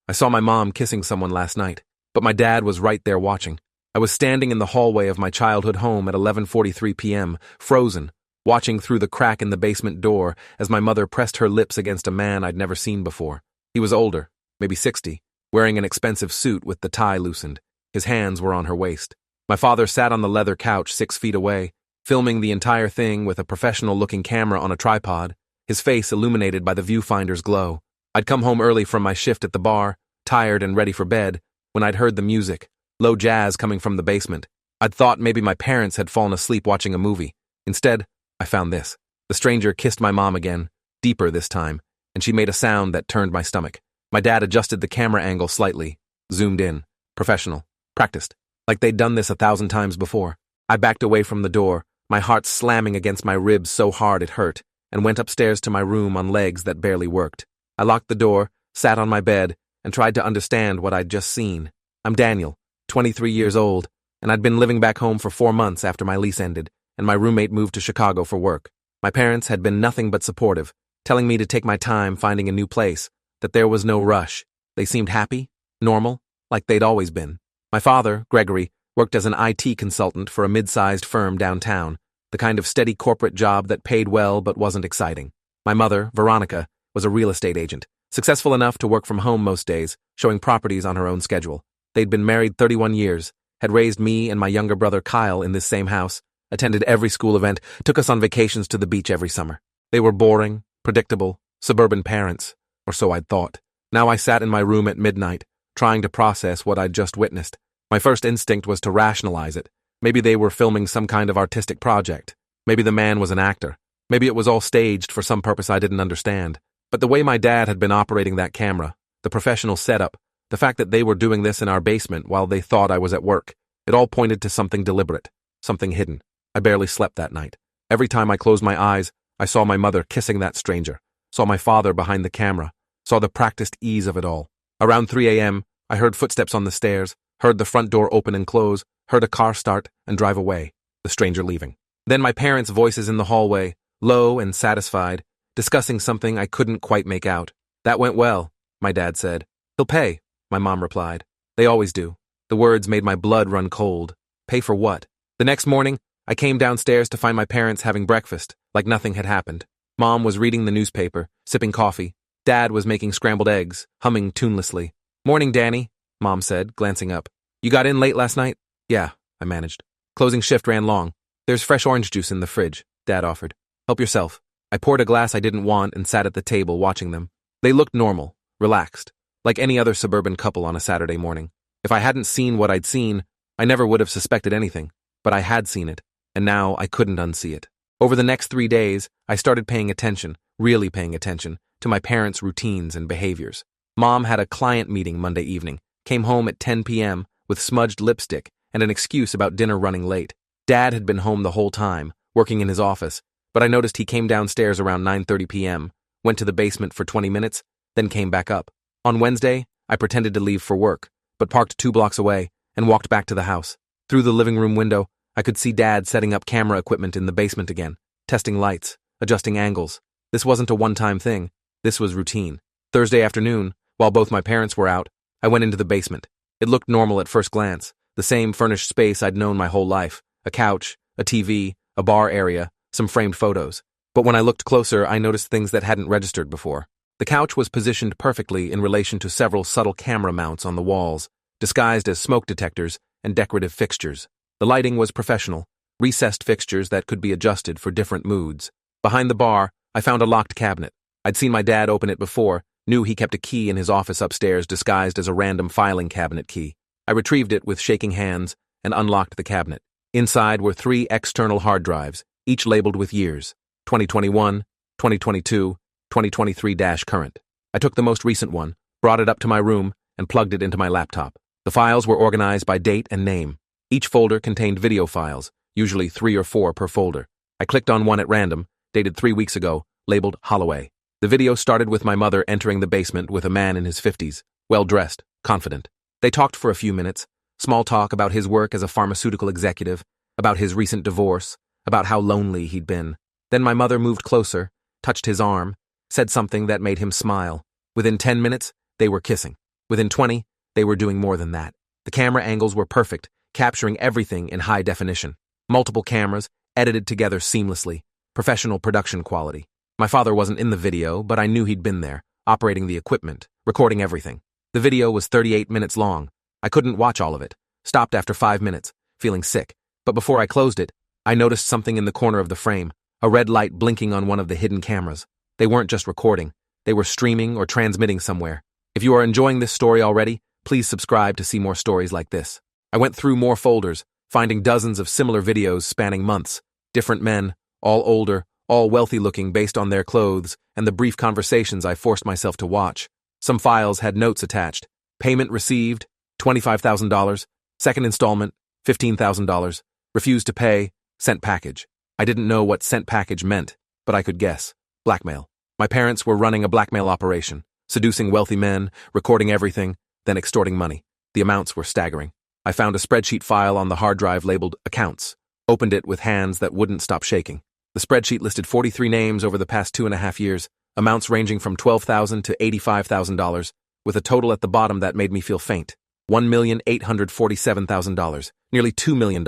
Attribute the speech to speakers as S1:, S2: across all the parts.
S1: I saw my mom kissing someone last night, but my dad was right there watching. I was standing in the hallway of my childhood home at 11:43 p.m., frozen, watching through the crack in the basement door as my mother pressed her lips against a man I'd never seen before. He was older, maybe 60, wearing an expensive suit with the tie loosened. His hands were on her waist. My father sat on the leather couch 6 feet away, filming the entire thing with a professional-looking camera on a tripod, his face illuminated by the viewfinder's glow. I'd come home early from my shift at the bar, tired and ready for bed, when I'd heard the music, low jazz coming from the basement. I'd thought maybe my parents had fallen asleep watching a movie. Instead, I found this. The stranger kissed my mom again, deeper this time, and she made a sound that turned my stomach. My dad adjusted the camera angle slightly, zoomed in, professional, practiced, like they'd done this 1,000 times before. I backed away from the door, my heart slamming against my ribs so hard it hurt, and went upstairs to my room on legs that barely worked. I locked the door, sat on my bed, and tried to understand what I'd just seen. I'm Daniel, 23 years old, and I'd been living back home for 4 months after my lease ended, and my roommate moved to Chicago for work. My parents had been nothing but supportive, telling me to take my time finding a new place, that there was no rush. They seemed happy, normal, like they'd always been. My father, Gregory, worked as an IT consultant for a mid-sized firm downtown, the kind of steady corporate job that paid well but wasn't exciting. My mother, Veronica, was a real estate agent, successful enough to work from home most days, showing properties on her own schedule. They'd been married 31 years, had raised me and my younger brother Kyle in this same house, attended every school event, took us on vacations to the beach every summer. They were boring, predictable, suburban parents, or so I'd thought. Now I sat in my room at midnight, trying to process what I'd just witnessed. My first instinct was to rationalize it. Maybe they were filming some kind of artistic project. Maybe the man was an actor. Maybe it was all staged for some purpose I didn't understand. But the way my dad had been operating that camera, the professional setup, the fact that they were doing this in our basement while they thought I was at work, it all pointed to something deliberate, something hidden. I barely slept that night. Every time I closed my eyes, I saw my mother kissing that stranger, saw my father behind the camera, saw the practiced ease of it all. Around 3 a.m., I heard footsteps on the stairs, heard the front door open and close, heard a car start and drive away, the stranger leaving. Then my parents' voices in the hallway, low and satisfied, discussing something I couldn't quite make out. "That went well," my dad said. "He'll pay," my mom replied. "They always do." The words made my blood run cold. Pay for what? The next morning, I came downstairs to find my parents having breakfast, like nothing had happened. Mom was reading the newspaper, sipping coffee. Dad was making scrambled eggs, humming tunelessly. "Morning, Danny," Mom said, glancing up. "You got in late last night?" "Yeah," I managed. "Closing shift ran long. There's fresh orange juice in the fridge," Dad offered. "Help yourself." I poured a glass I didn't want and sat at the table watching them. They looked normal, relaxed, like any other suburban couple on a Saturday morning. If I hadn't seen what I'd seen, I never would have suspected anything. But I had seen it, and now I couldn't unsee it. Over the next 3 days, I started paying attention, really paying attention, to my parents' routines and behaviors. Mom had a client meeting Monday evening, came home at 10 p.m. with smudged lipstick and an excuse about dinner running late. Dad had been home the whole time, working in his office, but I noticed he came downstairs around 9:30 p.m., went to the basement for 20 minutes, then came back up. On Wednesday, I pretended to leave for work, but parked 2 blocks away and walked back to the house. Through the living room window, I could see Dad setting up camera equipment in the basement again, testing lights, adjusting angles. This wasn't a one-time thing. This was routine. Thursday afternoon, while both my parents were out, I went into the basement. It looked normal at first glance, the same furnished space I'd known my whole life, a couch, a TV, a bar area, some framed photos. But when I looked closer, I noticed things that hadn't registered before. The couch was positioned perfectly in relation to several subtle camera mounts on the walls, disguised as smoke detectors and decorative fixtures. The lighting was professional, recessed fixtures that could be adjusted for different moods. Behind the bar, I found a locked cabinet. I'd seen my dad open it before, knew he kept a key in his office upstairs disguised as a random filing cabinet key. I retrieved it with shaking hands and unlocked the cabinet. Inside were 3 external hard drives, each labeled with years, 2021, 2022, 2023-current. I took the most recent one, brought it up to my room, and plugged it into my laptop. The files were organized by date and name. Each folder contained video files, usually 3 or 4 per folder. I clicked on one at random, dated 3 weeks ago, labeled Holloway. The video started with my mother entering the basement with a man in his 50s, well-dressed, confident. They talked for a few minutes, small talk about his work as a pharmaceutical executive, about his recent divorce, about how lonely he'd been. Then my mother moved closer, touched his arm, said something that made him smile. Within 10 minutes, they were kissing. Within 20, they were doing more than that. The camera angles were perfect, capturing everything in high definition. Multiple cameras, edited together seamlessly. Professional production quality. My father wasn't in the video, but I knew he'd been there, operating the equipment, recording everything. The video was 38 minutes long. I couldn't watch all of it. Stopped after 5 minutes, feeling sick. But before I closed it, I noticed something in the corner of the frame, a red light blinking on one of the hidden cameras. They weren't just recording. They were streaming or transmitting somewhere. If you are enjoying this story already, please subscribe to see more stories like this. I went through more folders, finding dozens of similar videos spanning months. Different men, all older, all wealthy-looking based on their clothes and the brief conversations I forced myself to watch. Some files had notes attached. Payment received, $25,000. Second installment, $15,000. Refused to pay, sent package. I didn't know what sent package meant, but I could guess. Blackmail. My parents were running a blackmail operation, seducing wealthy men, recording everything, then extorting money. The amounts were staggering. I found a spreadsheet file on the hard drive labeled Accounts, opened it with hands that wouldn't stop shaking. The spreadsheet listed 43 names over the past 2.5 years, amounts ranging from $12,000 to $85,000, with a total at the bottom that made me feel faint. $1,847,000, nearly $2 million.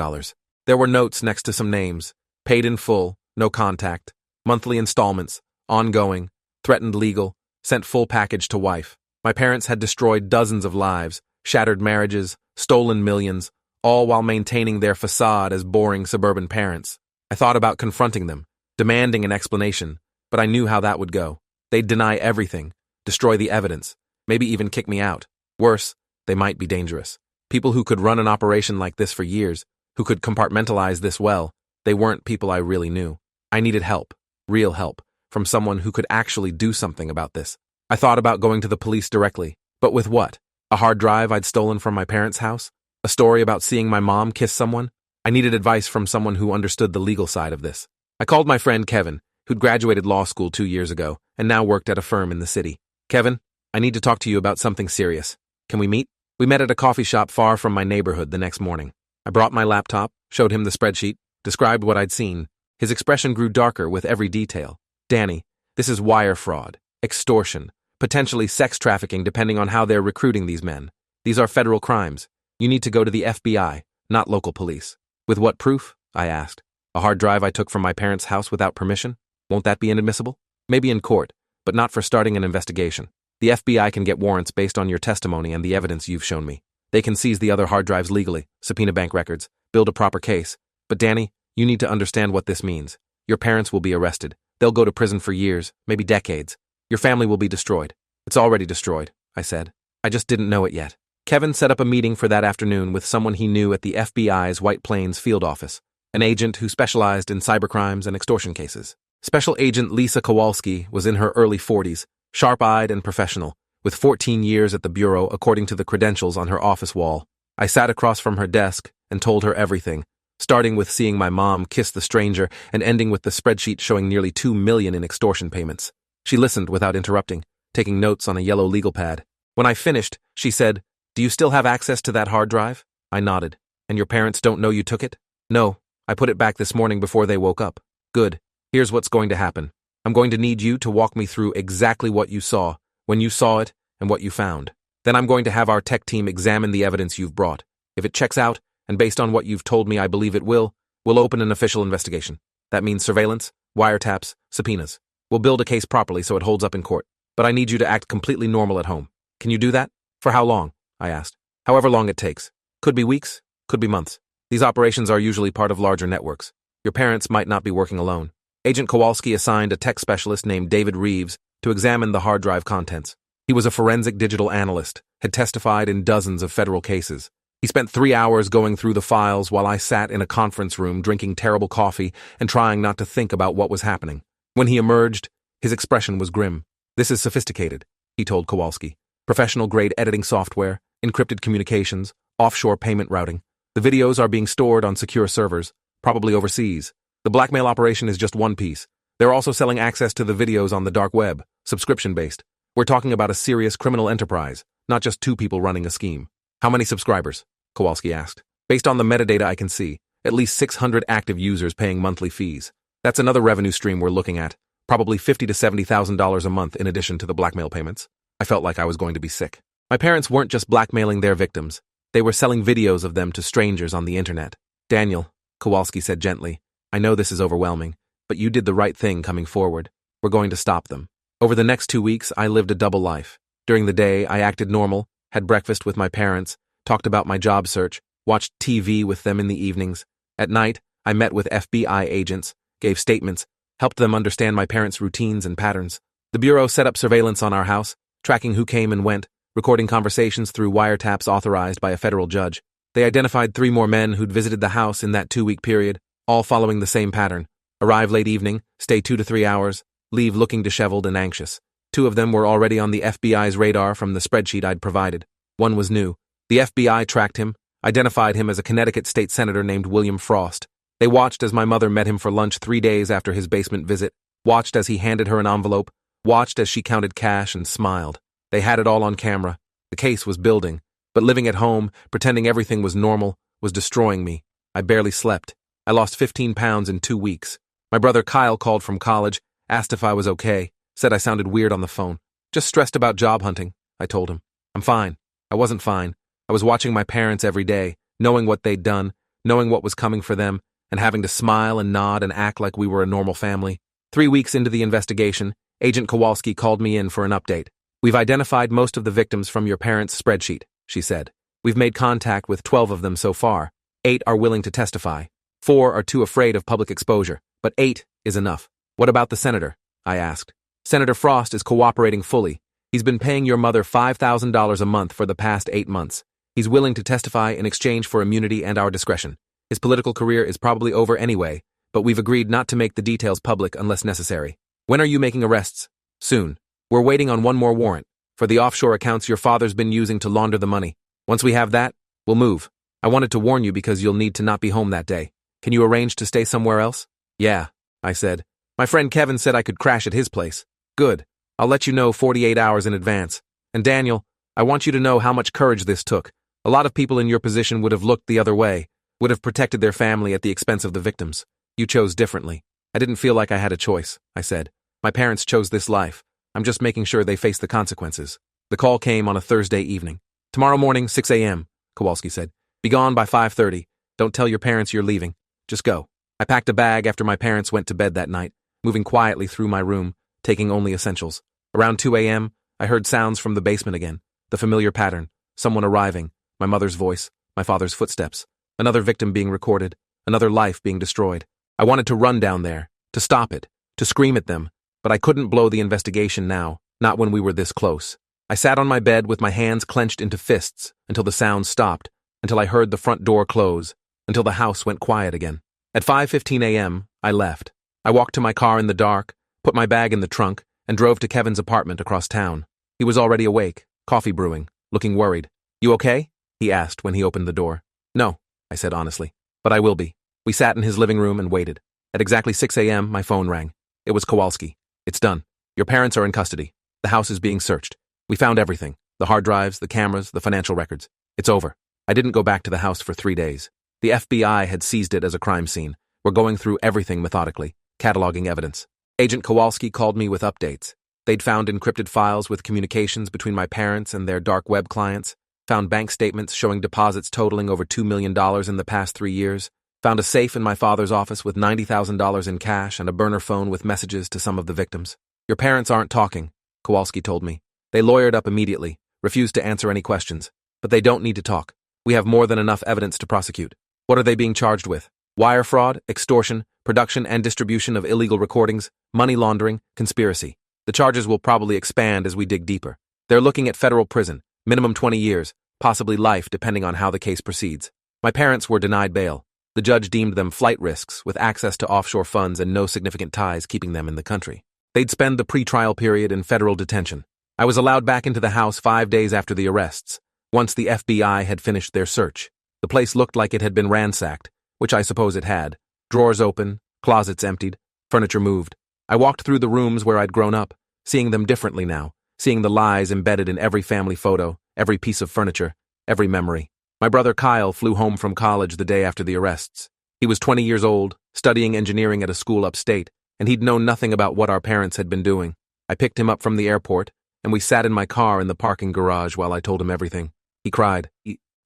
S1: There were notes next to some names: paid in full, no contact, monthly installments, ongoing, threatened legal, sent full package to wife. My parents had destroyed dozens of lives, shattered marriages, stolen millions, all while maintaining their facade as boring suburban parents. I thought about confronting them, demanding an explanation, but I knew how that would go. They'd deny everything, destroy the evidence, maybe even kick me out. Worse, they might be dangerous. People who could run an operation like this for years, who could compartmentalize this well, they weren't people I really knew. I needed help, real help, from someone who could actually do something about this. I thought about going to the police directly, but with what? A hard drive I'd stolen from my parents' house? A story about seeing my mom kiss someone? I needed advice from someone who understood the legal side of this. I called my friend Kevin, who'd graduated law school 2 years ago and now worked at a firm in the city. Kevin, I need to talk to you about something serious. Can we meet? We met at a coffee shop far from my neighborhood the next morning. I brought my laptop, showed him the spreadsheet, described what I'd seen. His expression grew darker with every detail. Danny, this is wire fraud, extortion, potentially sex trafficking depending on how they're recruiting these men. These are federal crimes. You need to go to the FBI, not local police. With what proof? I asked. A hard drive I took from my parents' house without permission? Won't that be inadmissible? Maybe in court, but not for starting an investigation. The FBI can get warrants based on your testimony and the evidence you've shown me. They can seize the other hard drives legally, subpoena bank records, build a proper case. But Danny, you need to understand what this means. Your parents will be arrested. They'll go to prison for years, maybe decades. Your family will be destroyed. It's already destroyed, I said. I just didn't know it yet. Kevin set up a meeting for that afternoon with someone he knew at the FBI's White Plains field office, an agent who specialized in cybercrimes and extortion cases. Special Agent Lisa Kowalski was in her early 40s, sharp-eyed and professional, with 14 years at the bureau according to the credentials on her office wall. I sat across from her desk and told her everything, starting with seeing my mom kiss the stranger and ending with the spreadsheet showing nearly $2 million in extortion payments. She listened without interrupting, taking notes on a yellow legal pad. When I finished, she said, "Do you still have access to that hard drive?" I nodded. "And your parents don't know you took it?" "No, I put it back this morning before they woke up." "Good. Here's what's going to happen. I'm going to need you to walk me through exactly what you saw, when you saw it, and what you found. Then I'm going to have our tech team examine the evidence you've brought. If it checks out, and based on what you've told me I believe it will, we'll open an official investigation. That means surveillance, wiretaps, subpoenas. We'll build a case properly so it holds up in court. But I need you to act completely normal at home. Can you do that?" "For how long?" I asked. "However long it takes. Could be weeks, could be months. These operations are usually part of larger networks. Your parents might not be working alone." Agent Kowalski assigned a tech specialist named David Reeves to examine the hard drive contents. He was a forensic digital analyst, had testified in dozens of federal cases. He spent 3 hours going through the files while I sat in a conference room drinking terrible coffee and trying not to think about what was happening. When he emerged, his expression was grim. "This is sophisticated," he told Kowalski. "Professional-grade editing software, encrypted communications, offshore payment routing. The videos are being stored on secure servers, probably overseas. The blackmail operation is just one piece. They're also selling access to the videos on the dark web, subscription-based. We're talking about a serious criminal enterprise, not just 2 people running a scheme." "How many subscribers?" Kowalski asked. "Based on the metadata I can see, at least 600 active users paying monthly fees. That's another revenue stream we're looking at, probably $50,000 to $70,000 a month in addition to the blackmail payments." I felt like I was going to be sick. My parents weren't just blackmailing their victims. They were selling videos of them to strangers on the internet. Daniel, Kowalski said gently, I know this is overwhelming, but you did the right thing coming forward. We're going to stop them. Over the next 2 weeks, I lived a double life. During the day, I acted normal, had breakfast with my parents, talked about my job search, watched TV with them in the evenings. At night, I met with FBI agents, gave statements, helped them understand my parents' routines and patterns. The Bureau set up surveillance on our house, tracking who came and went, recording conversations through wiretaps authorized by a federal judge. They identified 3 more men who'd visited the house in that 2-week period, all following the same pattern. Arrive late evening, stay 2 to 3 hours, leave looking disheveled and anxious. 2 of them were already on the FBI's radar from the spreadsheet I'd provided. 1 was new. The FBI tracked him, identified him as a Connecticut state senator named William Frost. They watched as my mother met him for lunch 3 days after his basement visit, watched as he handed her an envelope, watched as she counted cash and smiled. They had it all on camera. The case was building. But living at home, pretending everything was normal, was destroying me. I barely slept. I lost 15 pounds in 2 weeks. My brother Kyle called from college, asked if I was okay, said I sounded weird on the phone. Just stressed about job hunting, I told him. I'm fine. I wasn't fine. I was watching my parents every day, knowing what they'd done, knowing what was coming for them, and having to smile and nod and act like we were a normal family. 3 weeks into the investigation, Agent Kowalski called me in for an update. We've identified most of the victims from your parents' spreadsheet, she said. We've made contact with 12 of them so far. 8 are willing to testify. 4 are too afraid of public exposure, but 8 is enough. What about the senator? I asked. Senator Frost is cooperating fully. He's been paying your mother $5,000 a month for the past 8 months. He's willing to testify in exchange for immunity and our discretion. His political career is probably over anyway, but we've agreed not to make the details public unless necessary. When are you making arrests? Soon. We're waiting on 1 more warrant for the offshore accounts your father's been using to launder the money. Once we have that, we'll move. I wanted to warn you because you'll need to not be home that day. Can you arrange to stay somewhere else? Yeah, I said. My friend Kevin said I could crash at his place. Good. I'll let you know 48 hours in advance. And Daniel, I want you to know how much courage this took. A lot of people in your position would have looked the other way, would have protected their family at the expense of the victims. You chose differently. I didn't feel like I had a choice, I said. My parents chose this life. I'm just making sure they face the consequences. The call came on a Thursday evening. Tomorrow morning, 6 a.m., Kowalski said. Be gone by 5:30. Don't tell your parents you're leaving. Just go. I packed a bag after my parents went to bed that night, moving quietly through my room, taking only essentials. Around 2 a.m., I heard sounds from the basement again. The familiar pattern. Someone arriving. My mother's voice. My father's footsteps. Another victim being recorded. Another life being destroyed. I wanted to run down there, to stop it, to scream at them, but I couldn't blow the investigation now, not when we were this close. I sat on my bed with my hands clenched into fists until the sound stopped, until I heard the front door close, until the house went quiet again. At 5:15 a.m., I left. I walked to my car in the dark, put my bag in the trunk, and drove to Kevin's apartment across town. He was already awake, coffee brewing, looking worried. You okay? He asked when he opened the door. No, I said honestly, but I will be. We sat in his living room and waited. At exactly 6 a.m., my phone rang. It was Kowalski. It's done. Your parents are in custody. The house is being searched. We found everything. The hard drives, the cameras, the financial records. It's over. I didn't go back to the house for 3 days. The FBI had seized it as a crime scene. We're going through everything methodically, cataloging evidence. Agent Kowalski called me with updates. They'd found encrypted files with communications between my parents and their dark web clients, found bank statements showing deposits totaling over $2 million in the past 3 years, found a safe in my father's office with $90,000 in cash and a burner phone with messages to some of the victims. Your parents aren't talking, Kowalski told me. They lawyered up immediately, refused to answer any questions. But they don't need to talk. We have more than enough evidence to prosecute. What are they being charged with? Wire fraud, extortion, production and distribution of illegal recordings, money laundering, conspiracy. The charges will probably expand as we dig deeper. They're looking at federal prison, minimum 20 years, possibly life depending on how the case proceeds. My parents were denied bail. The judge deemed them flight risks with access to offshore funds and no significant ties keeping them in the country. They'd spend the pre-trial period in federal detention. I was allowed back into the house 5 days after the arrests, once the FBI had finished their search. The place looked like it had been ransacked, which I suppose it had. Drawers open, closets emptied, furniture moved. I walked through the rooms where I'd grown up, seeing them differently now, seeing the lies embedded in every family photo, every piece of furniture, every memory. My brother Kyle flew home from college the day after the arrests. He was 20 years old, studying engineering at a school upstate, and he'd known nothing about what our parents had been doing. I picked him up from the airport, and we sat in my car in the parking garage while I told him everything. He cried.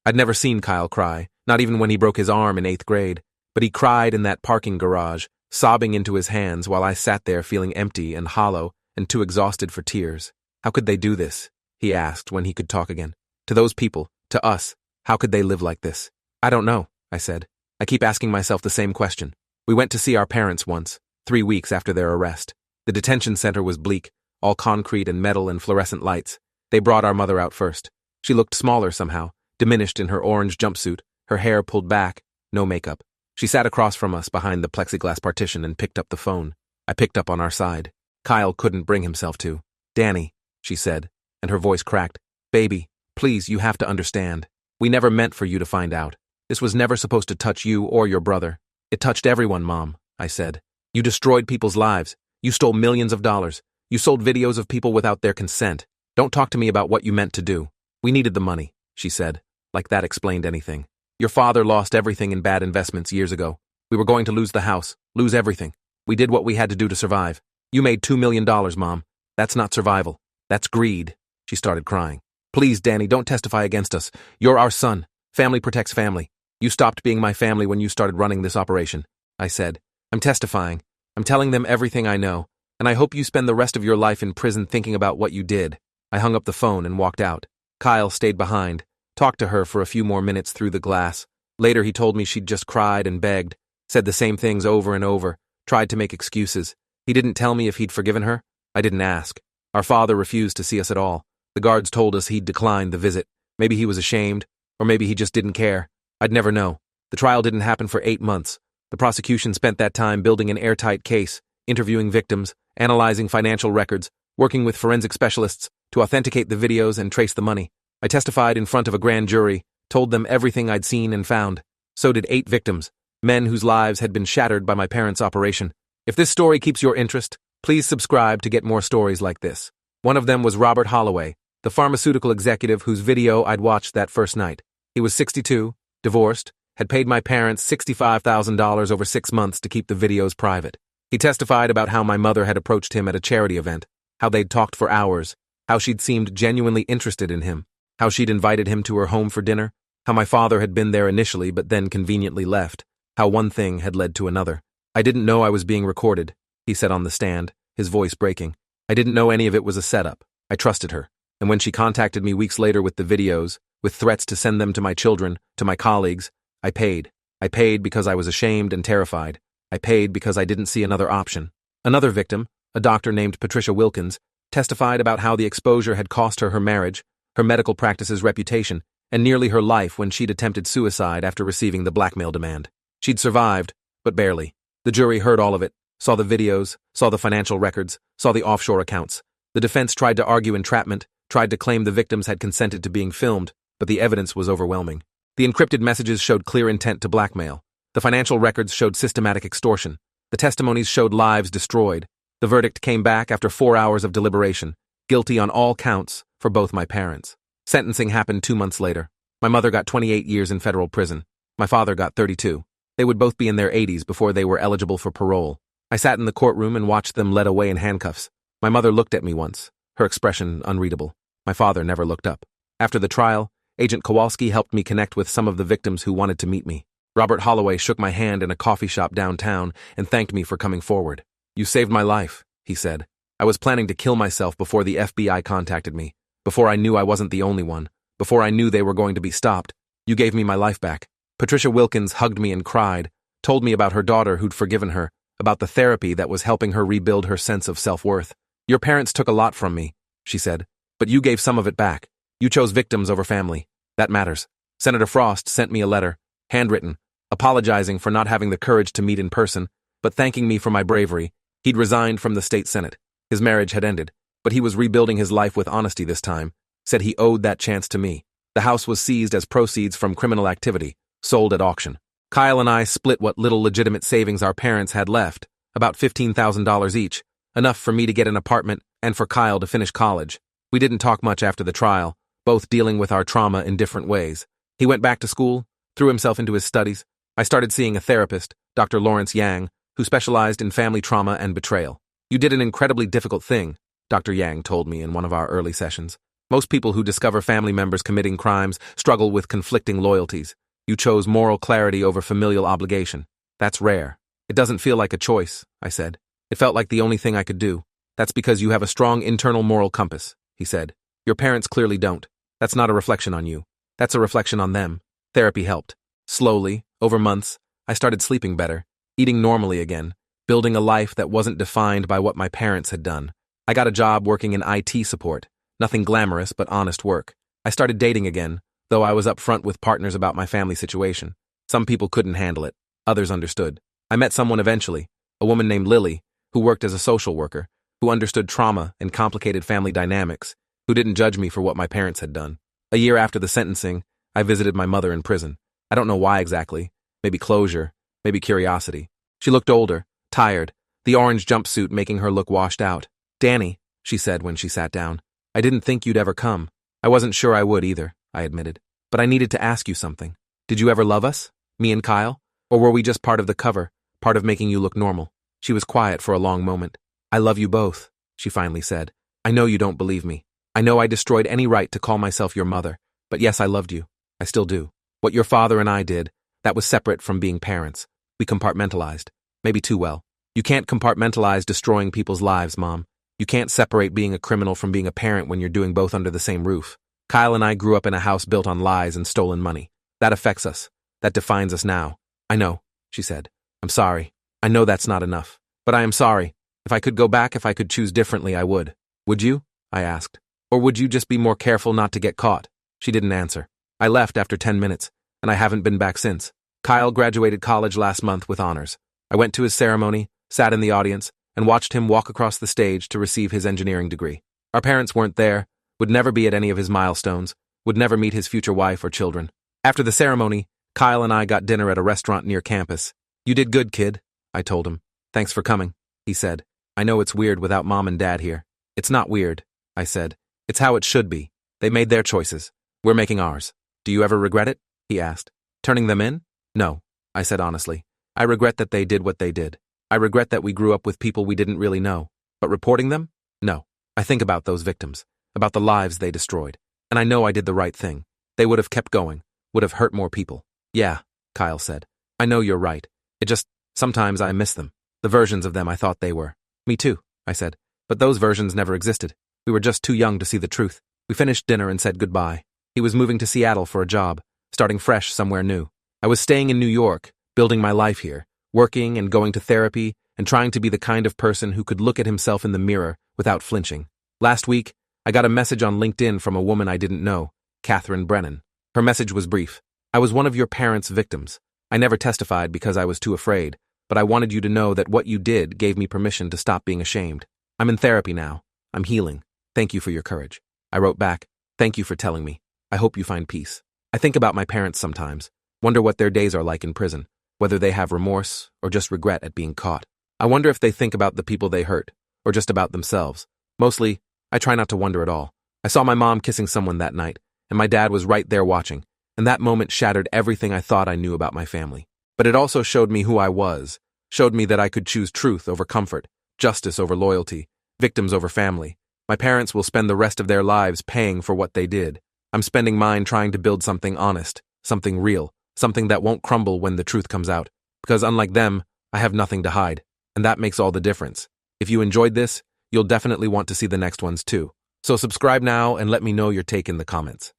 S1: I'd never seen Kyle cry, not even when he broke his arm in 8th grade, but he cried in that parking garage, sobbing into his hands while I sat there feeling empty and hollow and too exhausted for tears. How could they do this? He asked when he could talk again. To those people, to us, how could they live like this? I don't know, I said. I keep asking myself the same question. We went to see our parents once, 3 weeks after their arrest. The detention center was bleak, all concrete and metal and fluorescent lights. They brought our mother out first. She looked smaller somehow, diminished in her orange jumpsuit, her hair pulled back, no makeup. She sat across from us behind the plexiglass partition and picked up the phone. I picked up on our side. Kyle couldn't bring himself to. Danny, she said, and her voice cracked. Baby, please, you have to understand. We never meant for you to find out. This was never supposed to touch you or your brother. It touched everyone, Mom, I said. You destroyed people's lives. You stole millions of dollars. You sold videos of people without their consent. Don't talk to me about what you meant to do. We needed the money, she said, like that explained anything. Your father lost everything in bad investments years ago. We were going to lose the house, lose everything. We did what we had to do to survive. You made $2 million, Mom. That's not survival. That's greed. She started crying. Please, Danny, don't testify against us. You're our son. Family protects family. You stopped being my family when you started running this operation, I said. I'm testifying. I'm telling them everything I know, and I hope you spend the rest of your life in prison thinking about what you did. I hung up the phone and walked out. Kyle stayed behind, talked to her for a few more minutes through the glass. Later he told me she'd just cried and begged, said the same things over and over, tried to make excuses. He didn't tell me if he'd forgiven her. I didn't ask. Our father refused to see us at all. The guards told us he'd declined the visit. Maybe he was ashamed, or maybe he just didn't care. I'd never know. The trial didn't happen for 8 months. The prosecution spent that time building an airtight case, interviewing victims, analyzing financial records, working with forensic specialists to authenticate the videos and trace the money. I testified in front of a grand jury, told them everything I'd seen and found. So did 8 victims, men whose lives had been shattered by my parents' operation. If this story keeps your interest, please subscribe to get more stories like this. One of them was Robert Holloway, the pharmaceutical executive whose video I'd watched that first night. He was 62, divorced, had paid my parents $65,000 over 6 months to keep the videos private. He testified about how my mother had approached him at a charity event, how they'd talked for hours, how she'd seemed genuinely interested in him, how she'd invited him to her home for dinner, how my father had been there initially but then conveniently left, how one thing had led to another. I didn't know I was being recorded, he said on the stand, his voice breaking. I didn't know any of it was a setup. I trusted her, and when she contacted me weeks later with the videos, with threats to send them to my children, to my colleagues, I paid. I paid because I was ashamed and terrified. I paid because I didn't see another option. Another victim, a doctor named Patricia Wilkins, testified about how the exposure had cost her her marriage, her medical practice's reputation, and nearly her life when she'd attempted suicide after receiving the blackmail demand. She'd survived, but barely. The jury heard all of it, saw the videos, saw the financial records, saw the offshore accounts. The defense tried to argue entrapment, tried to claim the victims had consented to being filmed, but the evidence was overwhelming. The encrypted messages showed clear intent to blackmail. The financial records showed systematic extortion. The testimonies showed lives destroyed. The verdict came back after 4 hours of deliberation, guilty on all counts for both my parents. Sentencing happened 2 months later. My mother got 28 years in federal prison. My father got 32. They would both be in their 80s before they were eligible for parole. I sat in the courtroom and watched them led away in handcuffs. My mother looked at me once, her expression unreadable. My father never looked up. After the trial, Agent Kowalski helped me connect with some of the victims who wanted to meet me. Robert Holloway shook my hand in a coffee shop downtown and thanked me for coming forward. You saved my life, he said. I was planning to kill myself before the FBI contacted me, before I knew I wasn't the only one, before I knew they were going to be stopped. You gave me my life back. Patricia Wilkins hugged me and cried, told me about her daughter who'd forgiven her, about the therapy that was helping her rebuild her sense of self-worth. Your parents took a lot from me, she said, but you gave some of it back. You chose victims over family. That matters. Senator Frost sent me a letter, handwritten, apologizing for not having the courage to meet in person, but thanking me for my bravery. He'd resigned from the state senate. His marriage had ended, but he was rebuilding his life with honesty this time, said he owed that chance to me. The house was seized as proceeds from criminal activity, sold at auction. Kyle and I split what little legitimate savings our parents had left, about $15,000 each, enough for me to get an apartment and for Kyle to finish college. We didn't talk much after the trial, both dealing with our trauma in different ways. He went back to school, threw himself into his studies. I started seeing a therapist, Dr. Lawrence Yang, who specialized in family trauma and betrayal. You did an incredibly difficult thing, Dr. Yang told me in one of our early sessions. Most people who discover family members committing crimes struggle with conflicting loyalties. You chose moral clarity over familial obligation. That's rare. It doesn't feel like a choice, I said. It felt like the only thing I could do. That's because you have a strong internal moral compass, he said. Your parents clearly don't. That's not a reflection on you. That's a reflection on them. Therapy helped. Slowly, over months, I started sleeping better, eating normally again, building a life that wasn't defined by what my parents had done. I got a job working in IT support. Nothing glamorous, but honest work. I started dating again, though I was upfront with partners about my family situation. Some people couldn't handle it. Others understood. I met someone eventually, a woman named Lily, who worked as a social worker, who understood trauma and complicated family dynamics, who didn't judge me for what my parents had done. A year after the sentencing, I visited my mother in prison. I don't know why exactly. Maybe closure, maybe curiosity. She looked older, tired, the orange jumpsuit making her look washed out. "Danny," she said when she sat down, "I didn't think you'd ever come. I wasn't sure I would either," I admitted. "But I needed to ask you something. Did you ever love us, me and Kyle? Or were we just part of the cover, part of making you look normal?" She was quiet for a long moment. "I love you both," she finally said. "I know you don't believe me. I know I destroyed any right to call myself your mother, but yes, I loved you. I still do. What your father and I did, that was separate from being parents. We compartmentalized. Maybe too well. You can't compartmentalize destroying people's lives, Mom. You can't separate being a criminal from being a parent when you're doing both under the same roof. Kyle and I grew up in a house built on lies and stolen money. That affects us. That defines us now." "I know," she said. "I'm sorry. I know that's not enough. But I am sorry. If I could go back, if I could choose differently, I would." "Would you?" I asked. "Or would you just be more careful not to get caught?" She didn't answer. I left after 10 minutes, and I haven't been back since. Kyle graduated college last month with honors. I went to his ceremony, sat in the audience, and watched him walk across the stage to receive his engineering degree. Our parents weren't there, would never be at any of his milestones, would never meet his future wife or children. After the ceremony, Kyle and I got dinner at a restaurant near campus. "You did good, kid," I told him. "Thanks for coming," he said. "I know it's weird without Mom and Dad here." "It's not weird," I said. "It's how it should be. They made their choices. We're making ours. Do you ever regret it?" he asked. "Turning them in?" "No," I said honestly. "I regret that they did what they did. I regret that we grew up with people we didn't really know. But reporting them? No. I think about those victims, about the lives they destroyed. And I know I did the right thing. They would have kept going, would have hurt more people." "Yeah," Kyle said. "I know you're right. It just, sometimes I miss them. The versions of them I thought they were." "Me too," I said. "But those versions never existed. We were just too young to see the truth." We finished dinner and said goodbye. He was moving to Seattle for a job, starting fresh somewhere new. I was staying in New York, building my life here, working and going to therapy, and trying to be the kind of person who could look at himself in the mirror without flinching. Last week, I got a message on LinkedIn from a woman I didn't know, Catherine Brennan. Her message was brief. "I was one of your parents' victims. I never testified because I was too afraid, but I wanted you to know that what you did gave me permission to stop being ashamed. I'm in therapy now. I'm healing. Thank you for your courage." I wrote back, "Thank you for telling me. I hope you find peace." I think about my parents sometimes, wonder what their days are like in prison, whether they have remorse or just regret at being caught. I wonder if they think about the people they hurt, or just about themselves. Mostly, I try not to wonder at all. I saw my mom kissing someone that night, and my dad was right there watching, and that moment shattered everything I thought I knew about my family. But it also showed me who I was, showed me that I could choose truth over comfort, justice over loyalty, victims over family. My parents will spend the rest of their lives paying for what they did. I'm spending mine trying to build something honest, something real, something that won't crumble when the truth comes out. Because unlike them, I have nothing to hide, and that makes all the difference. If you enjoyed this, you'll definitely want to see the next ones too. So subscribe now and let me know your take in the comments.